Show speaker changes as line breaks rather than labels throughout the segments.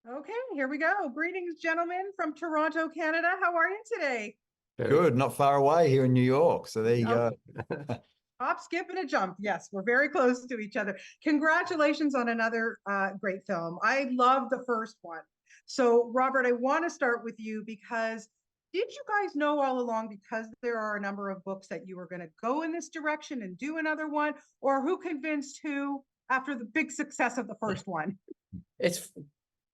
Okay, here we go. Greetings, gentlemen from Toronto, Canada. How are you today?
Good, not far away here in New York. So there you
Oh,
go.
hop, skip, and a jump. Yes, we're very close to each other. Congratulations on another great film. I love the first one. So, Robert, I want to start with you because did you guys know all along, because there are a number of books, that you were going to go in this direction and do another one? Or who convinced who after the big success of the first one?
It's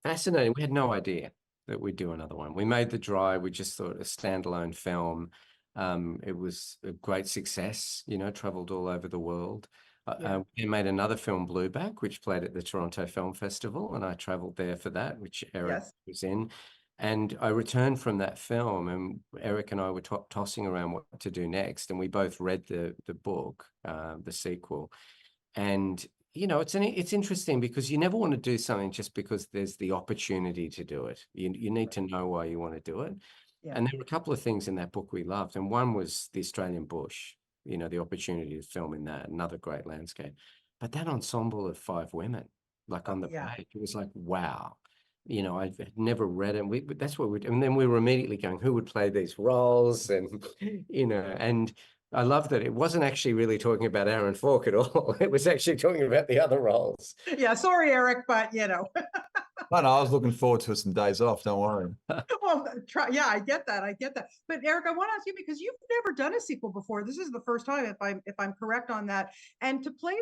fascinating. We had no idea that we'd do another one. We made The Dry. We just thought a standalone film. It was a great success, traveled all over the world. We made another film, Blueback, which played at the Toronto Film Festival, and I traveled there for that, which Eric
Yes.
was in. And I returned from that film, and Eric and I were tossing around what to do next, and we both read the book, the sequel. And it's interesting because you never want to do something just because there's the opportunity to do it. You need to know why you want to do it.
Yeah.
And there were a couple of things in that book we loved. And one was the Australian bush, the opportunity to film in that, another great landscape. But that ensemble of 5 women, like on the page, it was like, wow. I've never read it. That's what and then we were immediately going, who would play these roles? And, and I love that it wasn't actually really talking about Aaron Falk at all. It was actually talking about the other roles.
Yeah, sorry, Eric, but
No, I was looking forward to some days off. Don't worry.
Well, yeah, I get that. But Eric, I want to ask you, because you've never done a sequel before. This is the first time, if I'm correct on that. And to play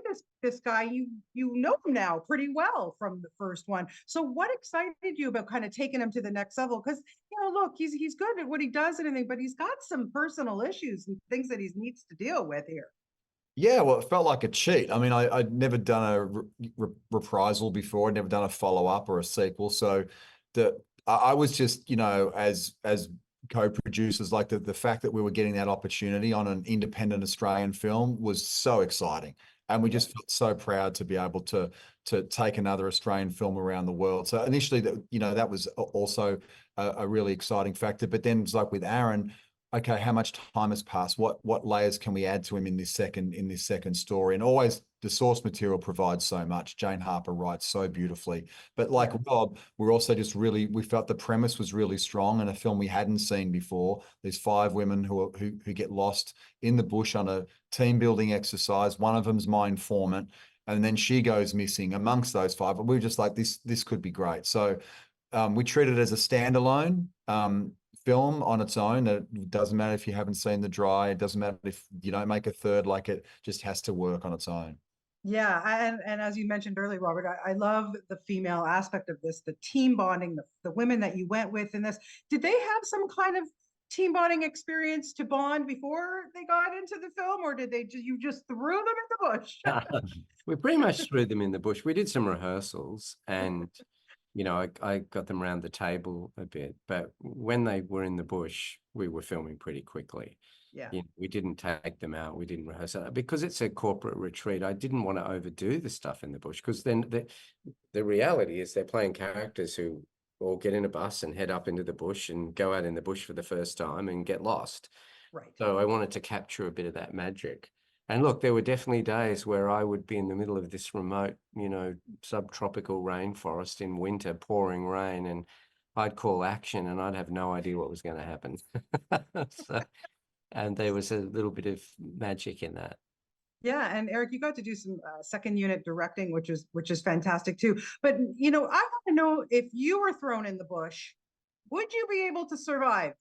this guy, you know him now pretty well from the first one. So what excited you about kind of taking him to the next level? Because look, he's good at what he does and everything, but he's got some personal issues and things that he needs to deal with here.
Yeah, well, it felt like a cheat. I mean, I'd never done a reprisal before. I'd never done a follow-up or a sequel. So I was just, as co-producers, like the fact that we were getting that opportunity on an independent Australian film was so exciting. And we just felt so proud to be able to take another Australian film around the world. So initially, that was also a really exciting factor. But then it's like with Aaron, okay, how much time has passed? What layers can we add to him in this second story? And always the source material provides so much. Jane Harper writes so beautifully. But like Rob, we're also just we felt the premise was really strong, and a film we hadn't seen before. There's 5 women who get lost in the bush on a team building exercise. One of them's my informant, and then she goes missing amongst those 5. But we were just like, this could be great. So we treat it as a standalone film on its own. It doesn't matter if you haven't seen The Dry. It doesn't matter if you don't make a third. Like, it just has to work on its own.
Yeah, and as you mentioned earlier, Robert, I love the female aspect of this, the team bonding, the women that you went with in this. Did they have some kind of team bonding experience to bond before they got into the film, or did you just threw them in the bush?
We pretty much threw them in the bush. We did some rehearsals, and I got them around the table a bit, but when they were in the bush, we were filming pretty quickly.
Yeah.
We didn't take them out. We didn't rehearse it because it's a corporate retreat. I didn't want to overdo the stuff in the bush, because then the reality is they're playing characters who all get in a bus and head up into the bush and go out in the bush for the first time and get lost.
Right.
So I wanted to capture a bit of that magic. And look, there were definitely days where I would be in the middle of this remote, subtropical rainforest in winter, pouring rain, and I'd call action and I'd have no idea what was going to happen. And there was a little bit of magic in that.
Yeah, and Eric, you got to do some second unit directing, which is fantastic too. But I want to know, if you were thrown in the bush, would you be able to survive?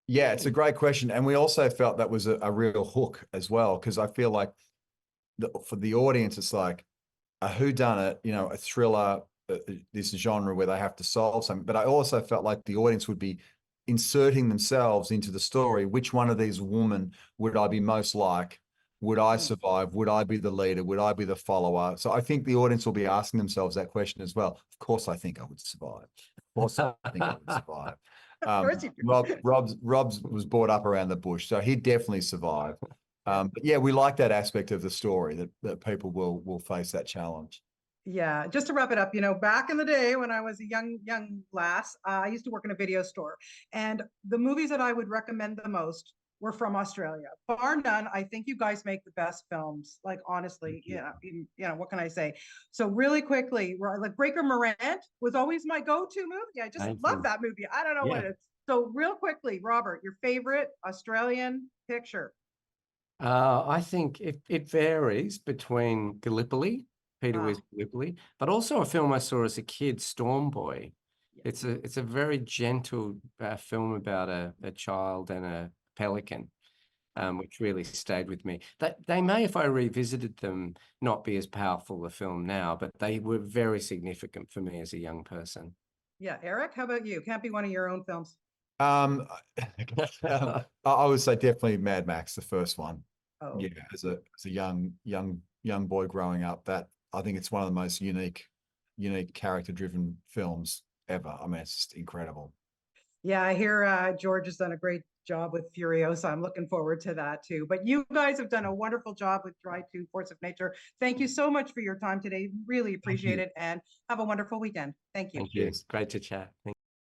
Yeah, it's a great question. And we also felt that was a real hook as well, because I feel like for the audience, it's like a whodunit, a thriller, this genre where they have to solve something. But I also felt like the audience would be inserting themselves into the story. Which one of these women would I be most like? Would I survive? Would I be the leader? Would I be the follower? So I think the audience will be asking themselves that question as well. Of course, I think I would survive. Of course, I think I would survive. Rob's was brought up around the bush, so he'd definitely survive. But yeah, we like that aspect of the story, that people will face that challenge.
Yeah, just to wrap it up, back in the day when I was a young lass, I used to work in a video store, and the movies that I would recommend the most were from Australia. Bar none. I think you guys make the best films. Like honestly,
Thank
yeah, what can I say? So really quickly, like Breaker Morant was always my go-to movie. I just
Thank
love
you.
that movie. I don't know what
Yeah.
it is. So real quickly, Robert, your favorite Australian picture?
I think it varies between Gallipoli, Peter
Ah.
Weir's Gallipoli, but also a film I saw as a kid, Storm Boy.
Yeah.
It's a very gentle film about a child and a pelican, which really stayed with me. They may, if I revisited them, not be as powerful a film now, but they were very significant for me as a young person.
Yeah, Eric, how about you? Can't be one of your own films.
I would say definitely Mad Max, the first one.
Oh,
Yeah, as a young boy growing up, that I think it's one of the most unique character-driven films ever. I mean, it's just incredible.
yeah, I hear George has done a great job with Furiosa. I'm looking forward to that too. But you guys have done a wonderful job with Drive to Force of Nature. Thank you so much for your time today. Really appreciate
you.
it, and have a wonderful weekend. Thank you.
Thank you. Great to chat. Thank